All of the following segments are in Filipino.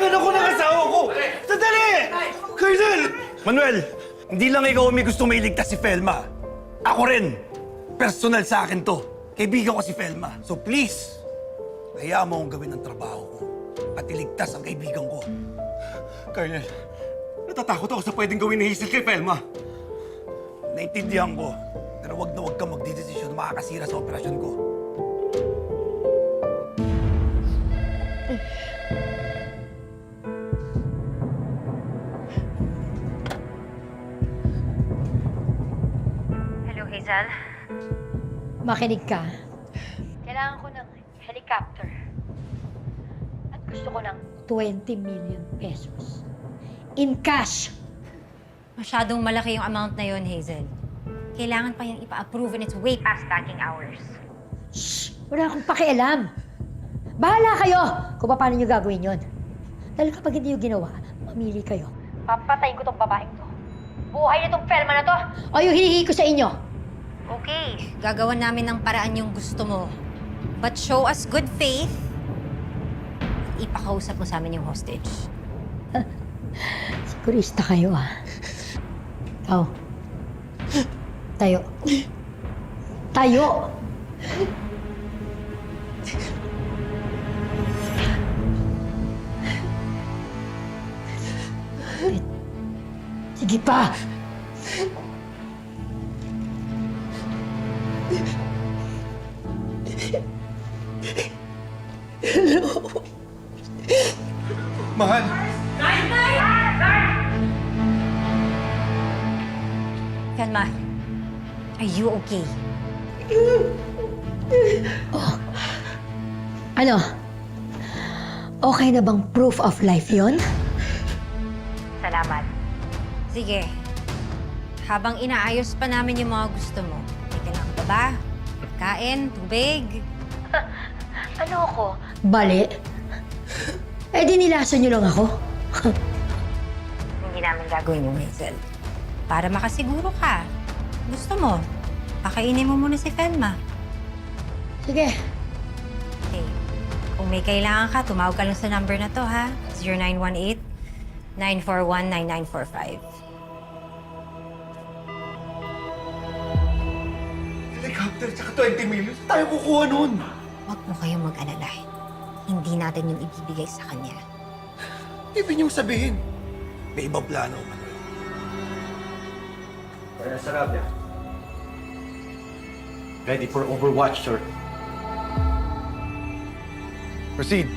Iwan ako ng asawa ko! Sandali! Colonel! Manuel, hindi lang ikaw may gusto mailigtas si Felma. Ako rin. Personal sa akin to. Kaibigan ko si Felma. So please, hayaan mo akong gawin ang trabaho ko at iligtas ang kaibigan ko. Colonel, natatakot ako sa pwedeng gawin ni Hazel kay Felma. Naintindihan ko, pero wag na wag kang magdidesisyon na makakasira sa operasyon ko. Hello, Hazel. Makinig ka. Kailangan ko ng helicopter. At gusto ko ng 20 million pesos. In cash! Masyadong malaki yung amount na yon, Hazel. Kailangan pa yung ipa-approve and it's way past banking hours. Shh! Wala akong pakialam. Bahala kayo kung paano nyo gagawin yon. Dahil kapag hindi nyo ginawa, mamili kayo. Papatayin ko tong babaeng to. Buhay na tong Felma na to, o yung hinihingi ko sa inyo. Okay, gagawan namin ng paraan yung gusto mo. But show us good faith. Ipakausap mo sa amin yung hostage. Sigurista kayo, ah. Ikaw. Tayo. Tayo! Sige pa! Mahal! Felma, are you okay? Ano? Okay na bang proof of life yon? Salamat. Sige. Habang inaayos pa namin yung mga gusto mo, may kailangan pa ba? Kain, tubig? Ano ako? Bali? Eh di nilasan niyo lang ako. Hindi namin gagawin yung Hazel. Para makasiguro ka. Gusto mo, pakainin mo muna si Felma. Sige. Okay. Kung may kailangan ka, tumawag ka lang sa number na to, ha? 0918-941-9945. Helicopter tsaka 20 million? Saan tayo kukuha nun? Huwag mo kayong mag-alala. Hindi natin yung ibibigay sa kanya. Ibig niyong sabihin, may ibang plano, Manuel. Colonel Sarabia. Ready for Overwatch, sir. Proceed.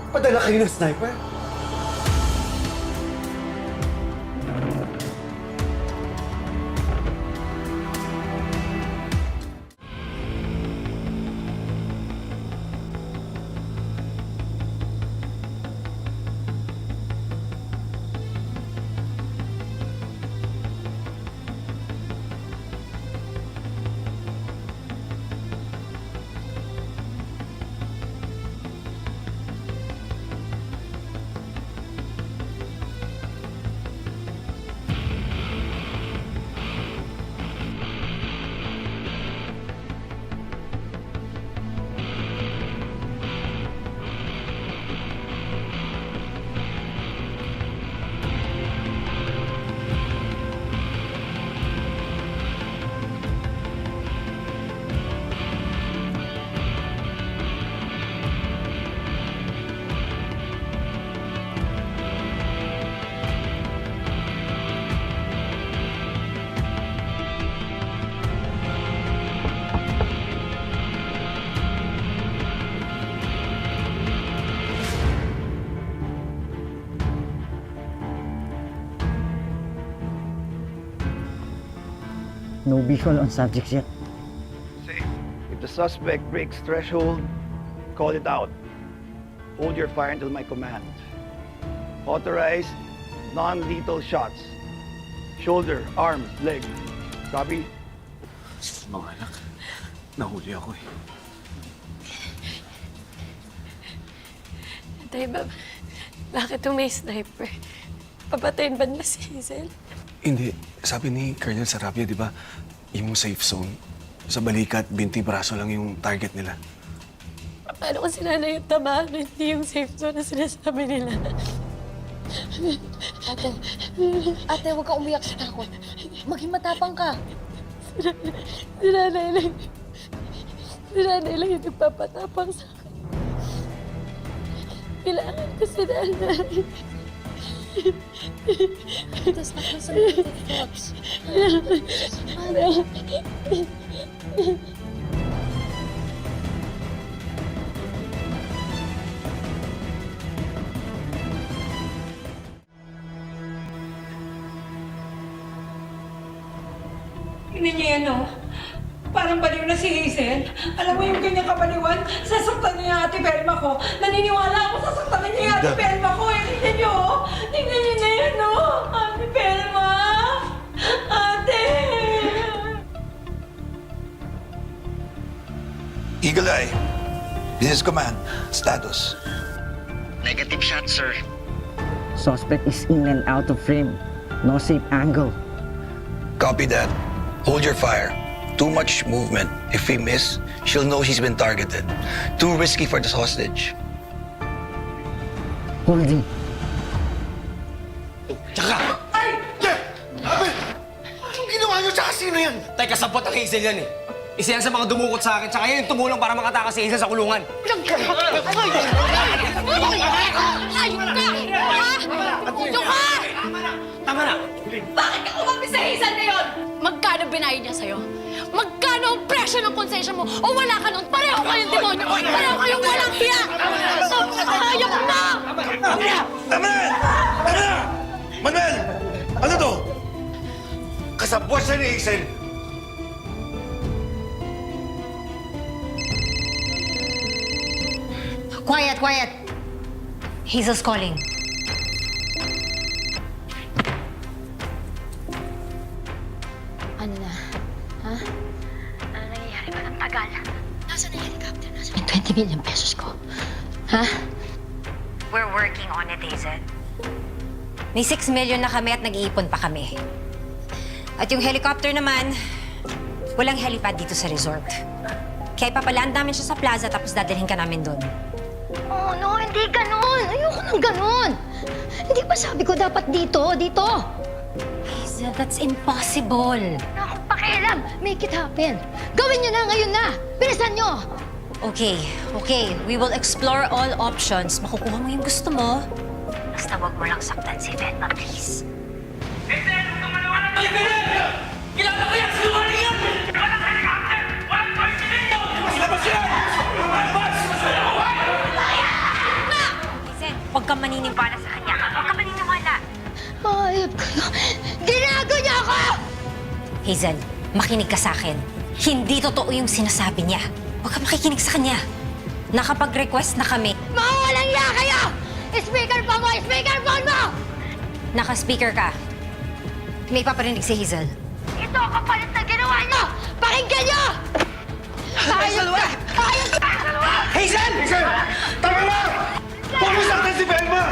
Padala kayo ng sniper? No visual on subjects yet. Say, if the suspect breaks threshold, call it out. Hold your fire until my command. Authorize non-lethal shots. Shoulder, arm, leg. Copy? Mga anak, nahuli ako eh. Tay, bakit may sniper? Papatayin ba na si Hazel? Hindi. Sabi ni Colonel Sarabia, di ba, yung safe zone, sa balikat, binti braso lang yung target nila. Paano kung sinana yung tamaan na hindi yung safe zone na sinasabi nila? Ate, huwag kang umiyak sa takot. Maging matapang ka. Si nanay lang yung nagpapatapang sa akin. Kailangan ko si nanay. Tapos na sa negative thoughts. Tingnan niyo yan, oh. Parang baliw na si Hazel. Alam mo yung ganyang kabaliwan? Sasaktan niya yung ate Velma ko. Naniniwala ako sasaktan niya yung ate Velma ko. Eh, tingnan niyo, oh. Tingnan niyo na yan, oh. Ate Velma! Ate! Eagle Eye. Business Command. Status. Negative shot, sir. Suspect is in and out of frame. No safe angle. Copy that. Hold your fire. Too much movement. If we miss, she'll know she's been targeted. Too risky for this hostage. Holding. Anong ginawa niyo tsaka sino yan? Tay, kasabot ang Hazel yan eh. Isa yan sa mga dumukot sa akin, tsaka yan yung tumulong para makatakas si Hazel sa kulungan. Tama na! Bakit ka kumampi sa Hazel na yun? Magkano binayad niya sa'yo? Magkano ang presyo ng konsensya mo? O wala ka nun? Pareho kayong demonyo! Pareho kayong walang hiya! Hayop na! Tama na! Tama na! Manuel! Ano to? Kasabwat siya ni Hazel. Quiet, quiet. Hazel's calling. Ano na? Ha? Ano nangyayari ba ng tagal? Nasaan na yung helicopter? Nasaan yung 20 million pesos ko? Ha? We're working on it, Hazel. May 6 million na kami at nag-iipon pa kami. At yung helicopter naman, walang helipad dito sa resort. Kaya ipapalaan namin siya sa plaza tapos dadalhin ka namin doon. Oh, no, hindi ganun. Ayoko ng ganun. Hindi ba sabi ko dapat dito? Dito. Hazel, that's impossible. Wala akong pakialam. Make it happen. Gawin nyo na ngayon na. Bilisan nyo. Okay, okay. We will explore all options. Makukuha mo yung gusto mo. Basta wag mo lang saktan si Velma, please. Kilala ko yan! Sinungaling yan! Walang helicopter! Walang police dito! Labas sila! Hazel, huwag kang maniniwala sa kanya. Huwag kang maniniwala. Ayop kayo. Ginago niyo ako! Hazel, makinig ka sa akin. Hindi totoo yung sinasabi niya. Huwag kang makikinig sa kanya. Nakapag-request na kami. Mawawalang iya kayo! Speakerphone mo! Speakerphone mo! Naka-speaker ka. May paparinig si Hazel. Ito ang kapalit na ginawa niyo! Pakinggan niyo! Ayop ka! Ayop ka! Hazel! Hazel! Tama na! Huwag mo saktan si Velma!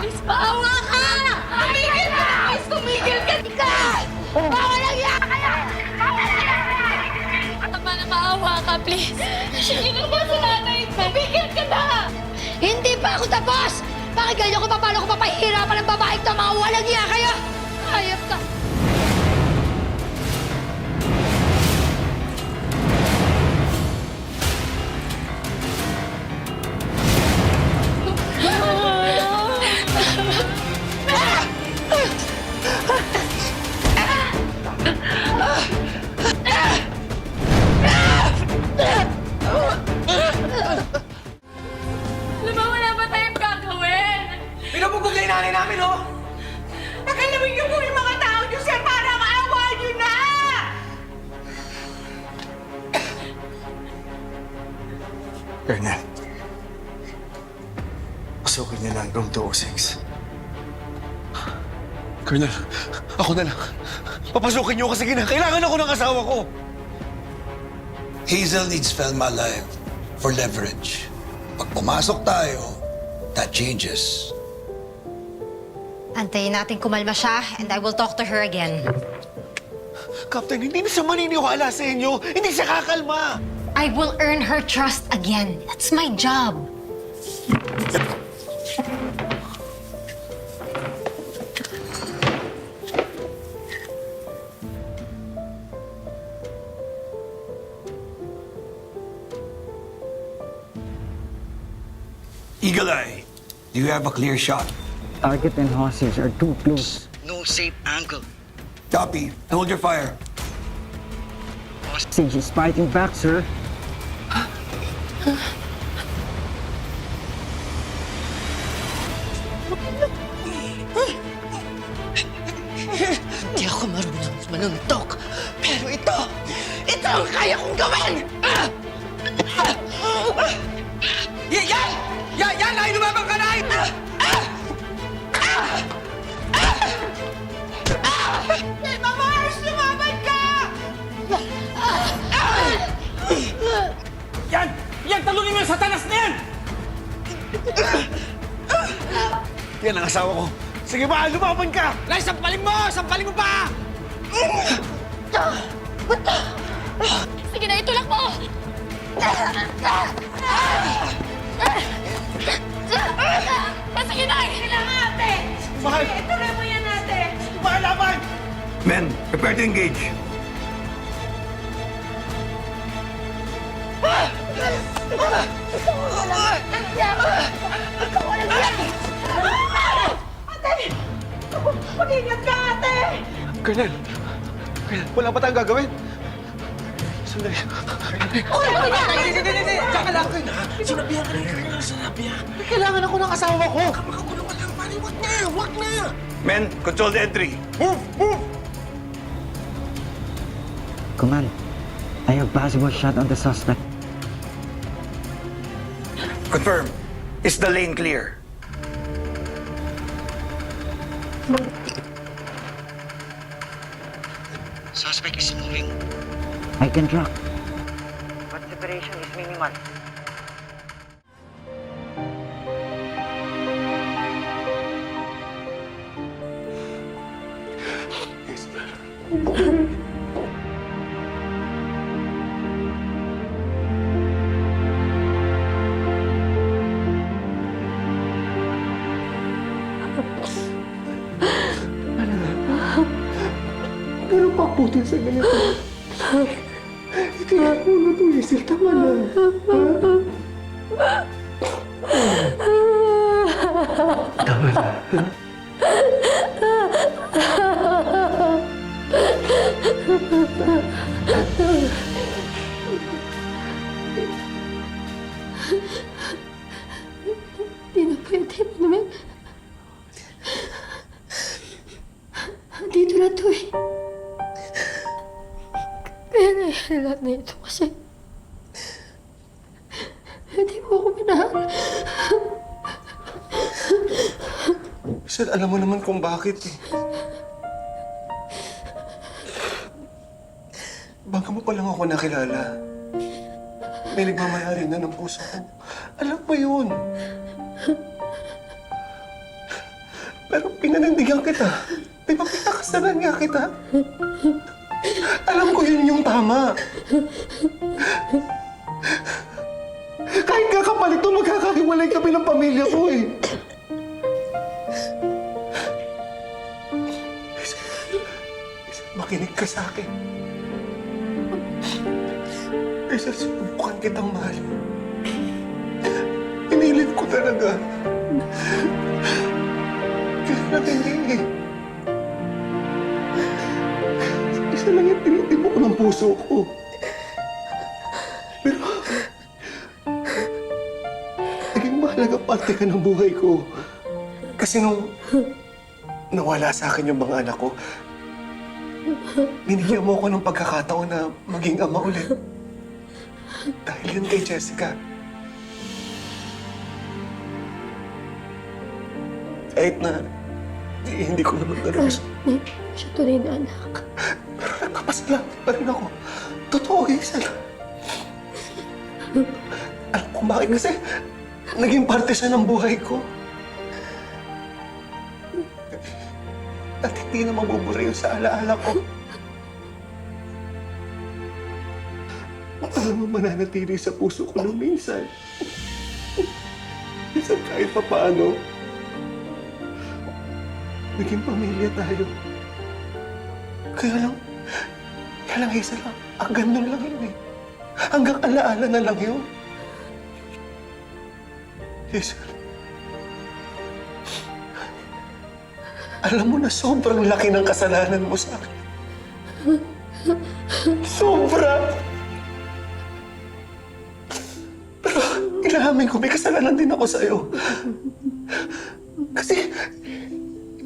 Please, paawa ka! Tumigil ka! Please, tumigil ka! Ikaw! Mawalang iya kayo! Tama na, maawa ka, please. Sige na ba sa nanay? Tumigil ka na! Hindi pa ako tapos! Pakinggan niyo kung paano ko papahirapan ng babaeng to, mga walang iya kayo! Ayop ka! Alam mo, wala ba tayong gagawin? Pinapupugay nanay namin, oh! Nakalawin niyo po yung mga tao niyo, sir, para maawa niyo na! Colonel, pasukin niyo lang room 206. Colonel, ako na lang. Papasukin niyo kasi kailangan ako ng asawa ko. Hazel needs Velma alive for leverage. Pag pumasok tayo, that changes. Antayin natin kumalma siya and I will talk to her again. Captain, hindi na siya maniniwala sa inyo. Hindi siya kakalma. I will earn her trust again. That's my job. Eagle Eye, do you have a clear shot? Target and hostage are too close. No safe angle. Copy. Hold your fire. Hostage is fighting back, sir. Hindi ako marunong manuntok. Pero ito ang kaya kong gawin! Yan! Yan! Ay, lumabang ka na! Mama Ars, lumaban ka! Yan! Yan! Talunin mo yung satanas na yan! Yan ang asawa ko. Sige ba, lumaban ka! Lai, sampalin mo! Sampalin mo pa! Sige na, itulak mo! Sige na! Sige na nga, ate! Mahal! Sige, ituloy mo yan, ate! Mahalaman! Men, prepare to engage. Mag-ingat ka, ate! Colonel! Colonel, wala pa tayong gagawin? Sandali. Hindi! Diyan ka lang! Sinabihan ka rin kanina, sinabihan. Kailangan ako ng asawa ko! Makagulo ka lang, pare. Wag na! Wag na! Men, control the entry. Move! Move! Command, I have possible shot on the suspect. Confirm. Is the lane clear? Suspect is moving. I can track. But separation is minimal. Pero paputin sa ganito. Itiyak mo na ito, Hazel. Tama na. Tama na. Hindi na pwede, Manuel. Dito na to eh. Kaya nangyari lahat na ito kasi hindi mo ako minahal. Hazel, alam mo naman kung bakit eh. Bago mo pa lang ako nakilala, may nagmamayari na ng puso ko. Alam mo yun. Pero pinanindigan kita. Di ba pinakasalan nga kita? Alam ko yun yung tama. Kahit kakapalit ito, magkakahiwalay kami ng pamilya ko eh. Makinig ka sa akin. Isa, subukan kitang mahal. Pinilit ko talaga. Kaya hindi eh. Isa lang yung tinitibok ng puso ko. Pero, naging mahalaga parte ka ng buhay ko. Kasi nung nawala sa akin yung mga anak ko, binigyan mo ako ng pagkakataon na maging ama ulit. Dahil yun kay Jessica. Kahit na hindi ko naman narus. Hindi siya tunay na anak. Pero nagpapasalamat pa rin ako. Totoo, Hazel. Alam ko bakit kasi naging parte siya ng buhay ko. At hindi na mabubura yun sa alaala ko. Alam mo, mananatili sa puso ko ng minsan. Minsan kahit pa paano, naging pamilya tayo. Kaya lang, Hazel, hanggang doon lang yun eh. Hanggang alaala na lang yun. Hazel, alam mo na sobrang laki ng kasalanan mo sa akin. Sobra! Pero inamin ko, may kasalanan din ako sa'yo. Kasi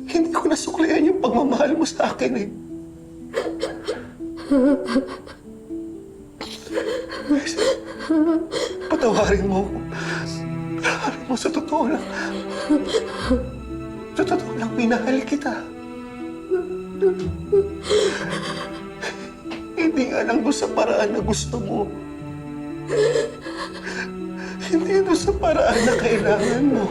hindi ko nasuklian yung pagmamahal mo sa akin eh. Patawarin mo ako. Patawarin mo sa totoo lang. Sa totoo lang, minahal kita. Hindi nga lang doon sa paraan na gusto mo. Hindi doon sa paraan na kailangan mo.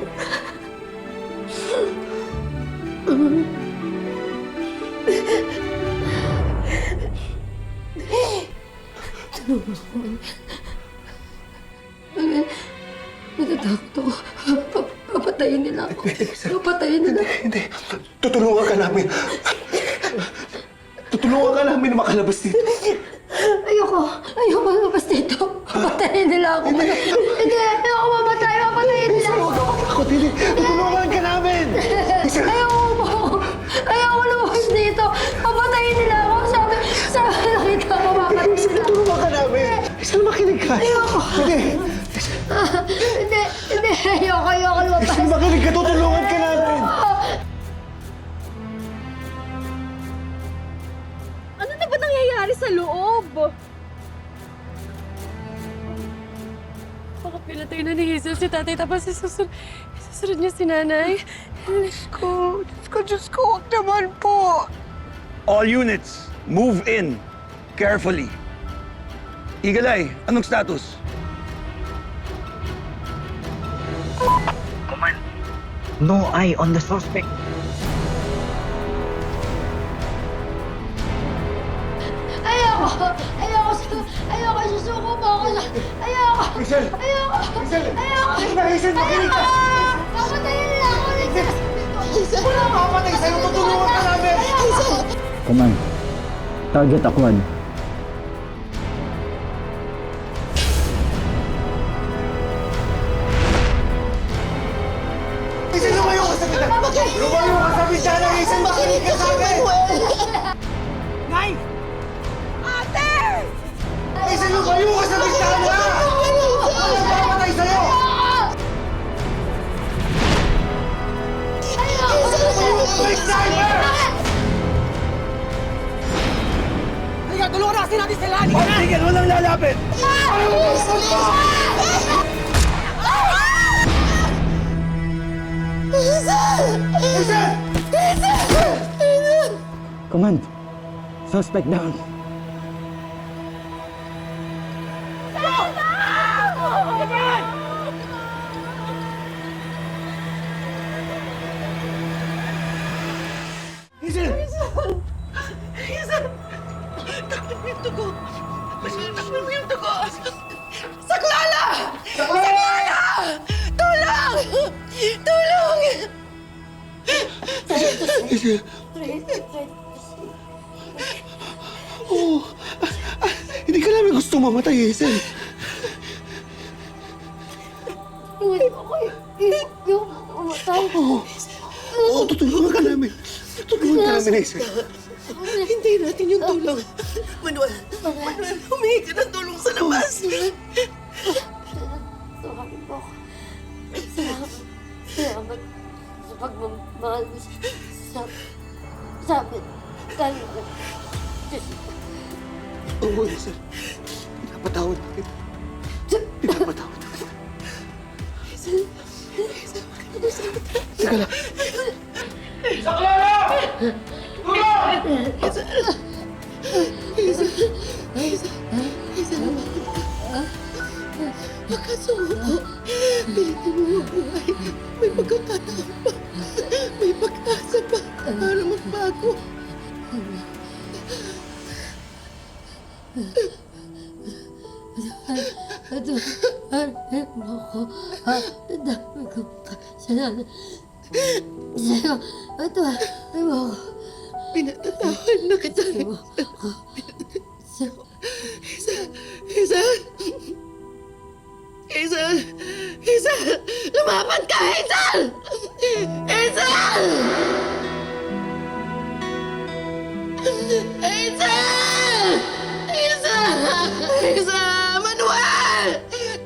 Natatakot ako. Papatayin nila ako. Papatayin nila. Hindi. Tutulungan ka namin. Tutulungan ka namin na makalabas dito. Ayoko lumabas dito. Papatayin nila ako. Hindi, ayoko mamatay. Papatayin nila ako. Ako, hindi. Tutulungan ka namin. Ayoko lumabas dito. Papatayin nila ako. Sabi nakita ko, papatayin nila ako. Tutulungan ka namin. Isang makinig ka. Ayoko. Hindi. Hindi, ayoko lumabas. Isang makinig ka. Tutulungan ka namin. Ano na ba nangyayari sa loob? Baka pinatay na ni Hazel si tatay tapos isusunod niya si nanay. Diyos ko, huwag naman po. All units, move in. Carefully. Eagle Eye, anong status? Command. No eye on the suspect. Ayoko, susuko po ako sa... Ayoko! Hazel! Ayoko! Hazel! Ayoko! Hazel, makinig ka! Papatayin nila ako! Wala makapatay sa'yo. Tutulungan ka namin. Command. Target acquired. Hazel, lumayo ka sa gitna! Lumayo ka sa bintana! Hazel, makinig ka sa amin! Nay! Hazel, lumayo ka sa bintana! Wala makapatay sa'yo! May sniper! Halika, tulungan natin natin sila! Tigil, walang lalapit! Command. Suspect down. Hazel. Oo. Hindi ka namin gusto mamatay, Hazel. Yung umatay. Oo, tutulungan ka namin. Tutulungan ka namin, Hazel. Hindi natin yung tulong. Manuel, humingi ka ng tulong sa labas. Sorry po. Salamat sa pagmamahal mo sa amin. Tayo na. Oo, Hazel. Pinapatawad na kita. Pinapatawad na kita. Teka lang. Makasuko. Pilitin mo yung buhay. May pagkakataon pa. May pag-asa pa para magbago. Salamat. Sa'yo. Ito, ano? Pinatatawad na kita. Hazel! Lumaban ka, Hazel! Hazel! Manuel!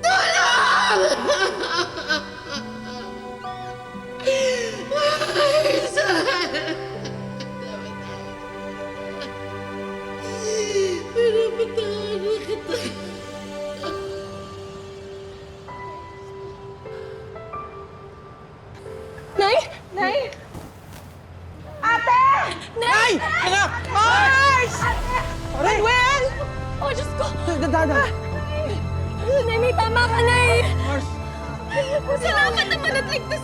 Tulong! Pinapatahan na kita. Nay! Nay! Ate! Nay! Anak! Mars! Manuel! Oh, Diyos ko! Dada! Nay, may tama ka, Nay! Mars! Salamat naman at ligtas